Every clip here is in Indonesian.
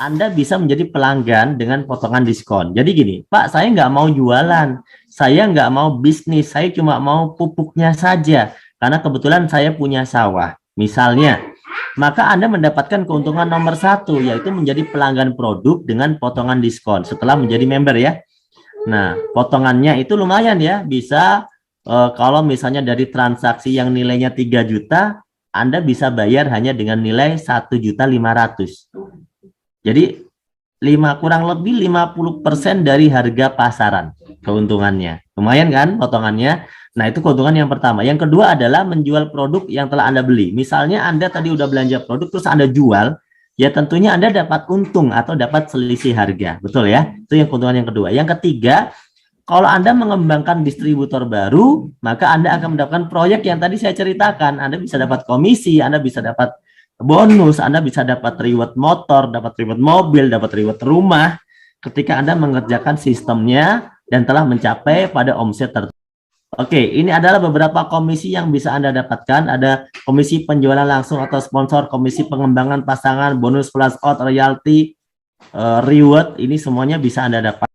Anda bisa menjadi pelanggan dengan potongan diskon. Jadi gini, Pak, saya nggak mau jualan, saya nggak mau bisnis, saya cuma mau pupuknya saja. Karena kebetulan saya punya sawah, misalnya. Maka Anda mendapatkan keuntungan nomor satu, yaitu menjadi pelanggan produk dengan potongan diskon setelah menjadi member ya. Nah, potongannya itu lumayan ya, bisa kalau misalnya dari transaksi yang nilainya 3 juta, Anda bisa bayar hanya dengan nilai 1.500.000. Jadi kurang lebih 50% dari harga pasaran keuntungannya. Lumayan kan potongannya? Nah, itu keuntungan yang pertama. Yang kedua adalah menjual produk yang telah Anda beli. Misalnya Anda tadi udah belanja produk terus Anda jual, ya tentunya Anda dapat untung atau dapat selisih harga. Betul ya? Itu yang keuntungan yang kedua. Yang ketiga, kalau Anda mengembangkan distributor baru, maka Anda akan mendapatkan proyek yang tadi saya ceritakan. Anda bisa dapat komisi, Anda bisa dapat bonus, Anda bisa dapat reward motor, dapat reward mobil, dapat reward rumah ketika Anda mengerjakan sistemnya dan telah mencapai pada omset tertentu. Oke, ini adalah beberapa komisi yang bisa Anda dapatkan. Ada komisi penjualan langsung atau sponsor, komisi pengembangan pasangan, bonus flash out, royalty, reward, ini semuanya bisa Anda dapat.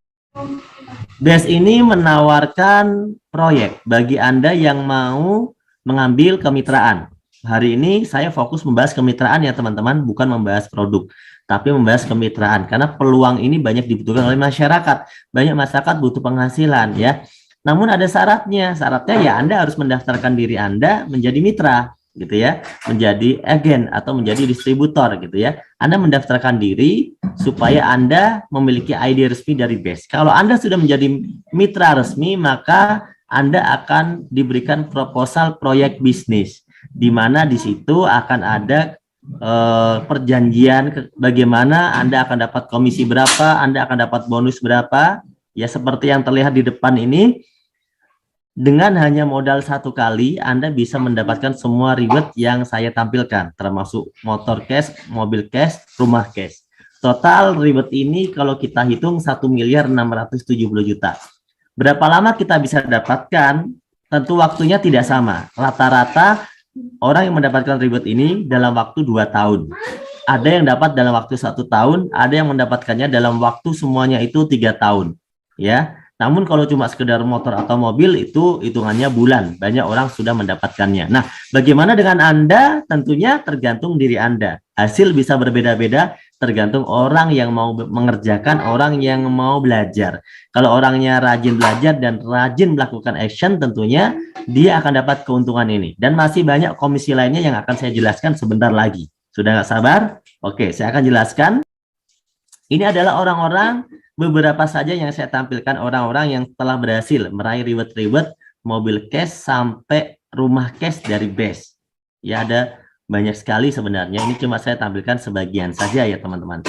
BES ini menawarkan proyek bagi Anda yang mau mengambil kemitraan. Hari ini saya fokus membahas kemitraan ya teman-teman, bukan membahas produk, tapi membahas kemitraan. Karena peluang ini banyak dibutuhkan oleh masyarakat. Banyak masyarakat butuh penghasilan ya. Namun ada syaratnya. Syaratnya ya Anda harus mendaftarkan diri Anda menjadi mitra gitu ya, menjadi agen atau menjadi distributor gitu ya. Anda mendaftarkan diri supaya Anda memiliki ID resmi dari BES. Kalau Anda sudah menjadi mitra resmi, maka Anda akan diberikan proposal proyek bisnis, di mana di situ akan ada perjanjian bagaimana Anda akan dapat komisi berapa, Anda akan dapat bonus berapa, ya seperti yang terlihat di depan ini. Dengan hanya modal satu kali, Anda bisa mendapatkan semua reward yang saya tampilkan, termasuk motor cash, mobil cash, rumah cash. Total reward ini kalau kita hitung 1.670.000.000. Berapa lama kita bisa dapatkan? Tentu waktunya tidak sama. Rata-rata orang yang mendapatkan reward ini dalam waktu 2 tahun. Ada yang dapat dalam waktu 1 tahun, ada yang mendapatkannya dalam waktu semuanya itu 3 tahun. Ya. Namun kalau cuma sekedar motor atau mobil itu hitungannya bulan. Banyak orang sudah mendapatkannya. Nah, bagaimana dengan Anda? Tentunya tergantung diri Anda. Hasil bisa berbeda-beda tergantung orang yang mau mengerjakan, orang yang mau belajar. Kalau orangnya rajin belajar dan rajin melakukan action, tentunya dia akan dapat keuntungan ini. Dan masih banyak komisi lainnya yang akan saya jelaskan sebentar lagi. Sudah nggak sabar? Oke, saya akan jelaskan. Ini adalah orang-orang beberapa saja yang saya tampilkan, orang-orang yang telah berhasil meraih reward-reward mobil cash sampai rumah cash dari BES. Ya, ada banyak sekali sebenarnya. Ini cuma saya tampilkan sebagian saja ya teman-teman.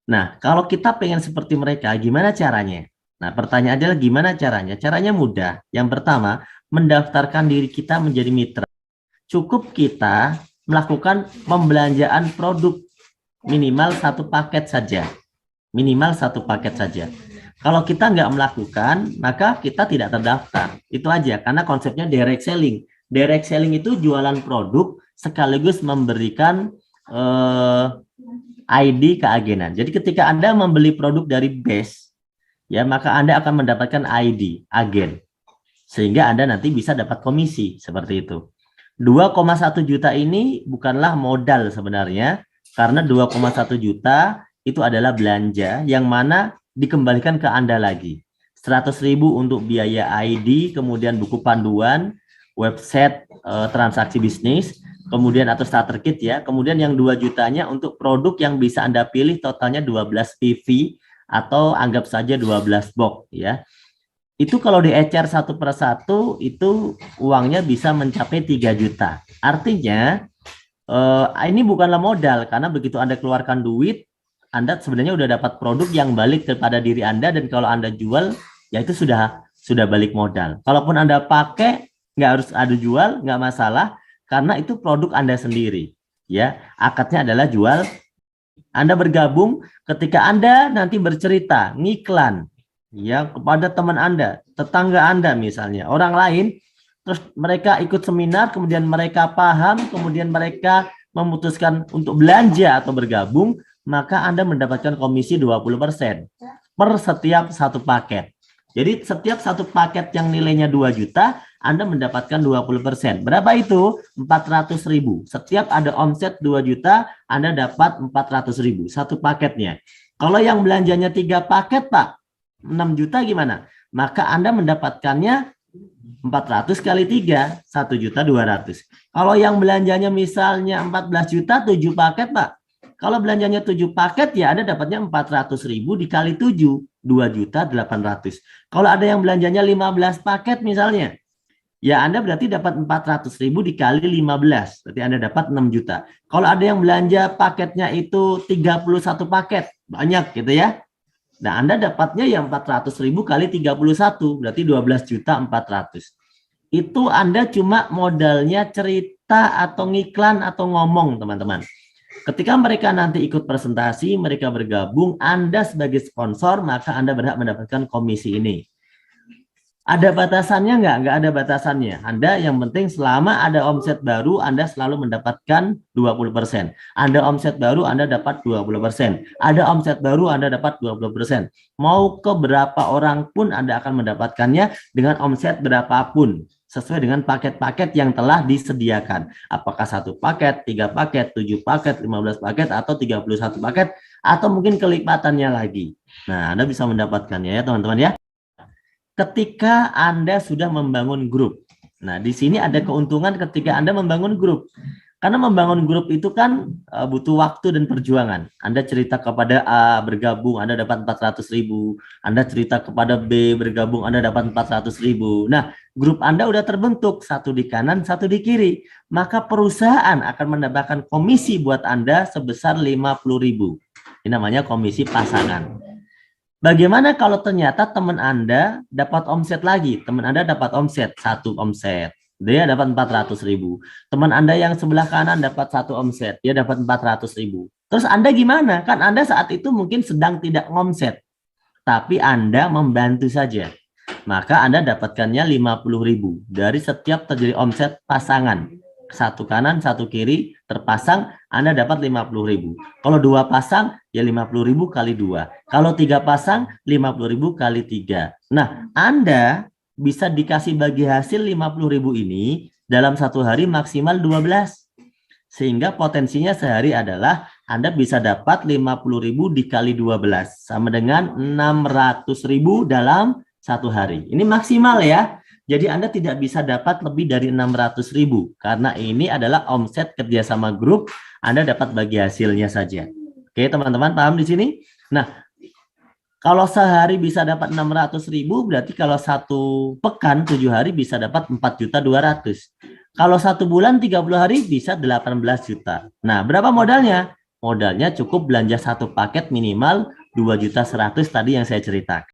Nah, kalau kita pengen seperti mereka, gimana caranya? Nah, pertanyaan adalah gimana caranya? Caranya mudah. Yang pertama, mendaftarkan diri kita menjadi mitra. Cukup kita melakukan pembelanjaan produk minimal 1 paket saja. Minimal 1 paket saja. Kalau kita nggak melakukan, maka kita tidak terdaftar. Itu aja, karena konsepnya direct selling. Direct selling itu jualan produk sekaligus memberikan ID keagenan. Jadi ketika Anda membeli produk dari BES, ya maka Anda akan mendapatkan ID agen. Sehingga Anda nanti bisa dapat komisi seperti itu. 2,1 juta ini bukanlah modal sebenarnya, karena 2,1 juta itu adalah belanja yang mana dikembalikan ke Anda lagi. 100.000 untuk biaya ID, kemudian buku panduan, website transaksi bisnis, kemudian atau starter kit ya. Kemudian yang 2 jutanya untuk produk yang bisa Anda pilih, totalnya 12 PV atau anggap saja 12 box ya. Itu kalau diecer satu per satu itu uangnya bisa mencapai 3 juta. Artinya ini bukanlah modal, karena begitu Anda keluarkan duit, Anda sebenarnya udah dapat produk yang balik kepada diri Anda, dan kalau Anda jual, ya itu sudah balik modal. Kalaupun Anda pakai, nggak harus ada jual, nggak masalah, karena itu produk Anda sendiri. Ya, akadnya adalah jual. Anda bergabung ketika Anda nanti bercerita, ngiklan, ya kepada teman Anda, tetangga Anda misalnya, orang lain, terus mereka ikut seminar, kemudian mereka paham, kemudian mereka memutuskan untuk belanja atau bergabung, maka Anda mendapatkan komisi 20% per setiap satu paket. Jadi setiap satu paket yang nilainya 2 juta, Anda mendapatkan 20%. Berapa itu? 400.000. Setiap ada omset 2 juta, Anda dapat 400.000 satu paketnya. Kalau yang belanjanya 3 paket, Pak, 6 juta gimana? Maka Anda mendapatkannya 400 kali 3, 1.200.000. Kalau yang belanjanya misalnya 14 juta, 7 paket, Pak. Kalau belanjanya 7 paket, ya Anda dapatnya 400.000 dikali 7, 2.800.000. Kalau ada yang belanjanya 15 paket misalnya, ya Anda berarti dapat 400.000 dikali 15, berarti Anda dapat 6 juta. Kalau ada yang belanja paketnya itu 31 paket, banyak gitu ya. Nah, Anda dapatnya yang 400.000 kali 31, berarti 12.400.000. Itu Anda cuma modalnya cerita atau ngiklan atau ngomong, teman-teman. Ketika mereka nanti ikut presentasi, mereka bergabung, Anda sebagai sponsor, maka Anda berhak mendapatkan komisi ini. Ada batasannya nggak? Nggak ada batasannya. Anda yang penting selama ada omset baru, Anda selalu mendapatkan 20%. Ada omset baru, Anda dapat 20%. Ada omset baru, Anda dapat 20%. Mau ke berapa orang pun Anda akan mendapatkannya dengan omset berapapun. Sesuai dengan paket-paket yang telah disediakan. Apakah 1 paket, 3 paket, 7 paket, 15 paket, atau 31 paket, atau mungkin kelipatannya lagi. Nah, Anda bisa mendapatkannya ya teman-teman ya. Ketika Anda sudah membangun grup. Nah, di sini ada keuntungan ketika Anda membangun grup. Karena membangun grup itu kan butuh waktu dan perjuangan. Anda cerita kepada A bergabung, Anda dapat 400.000. Anda cerita kepada B bergabung, Anda dapat 400.000. Nah, grup Anda udah terbentuk, satu di kanan, satu di kiri. Maka perusahaan akan mendapatkan komisi buat Anda sebesar 50.000. Ini namanya komisi pasangan. Bagaimana kalau ternyata teman Anda dapat omset lagi? Teman Anda dapat omset, 1 omset. Dia dapat 400.000. Teman Anda yang sebelah kanan dapat 1 omset. Dia dapat 400.000. Terus Anda gimana? Kan Anda saat itu mungkin sedang tidak ngomset. Tapi Anda membantu saja. Maka Anda dapatkannya 50.000 dari setiap terjadi omset pasangan. 1 kanan, 1 kiri, terpasang, Anda dapat 50.000. Kalau 2 pasang, ya 50.000 kali 2. Kalau 3 pasang, 50.000 kali 3. Nah, Anda bisa dikasih bagi hasil 50.000 ini dalam 1 hari maksimal 12. Sehingga potensinya sehari adalah Anda bisa dapat 50.000 dikali 12. Sama dengan 600.000 dalam 1 hari. Ini maksimal ya. Jadi Anda tidak bisa dapat lebih dari 600.000 karena ini adalah omset kerjasama grup. Anda dapat bagi hasilnya saja. Oke teman-teman, paham di sini? Nah, kalau sehari bisa dapat 600.000, berarti kalau 1 pekan 7 hari bisa dapat 4.200.000. Kalau 1 bulan 30 hari bisa 18 juta. Nah, berapa modalnya? Modalnya cukup belanja 1 paket minimal 2.100.000 tadi yang saya ceritakan.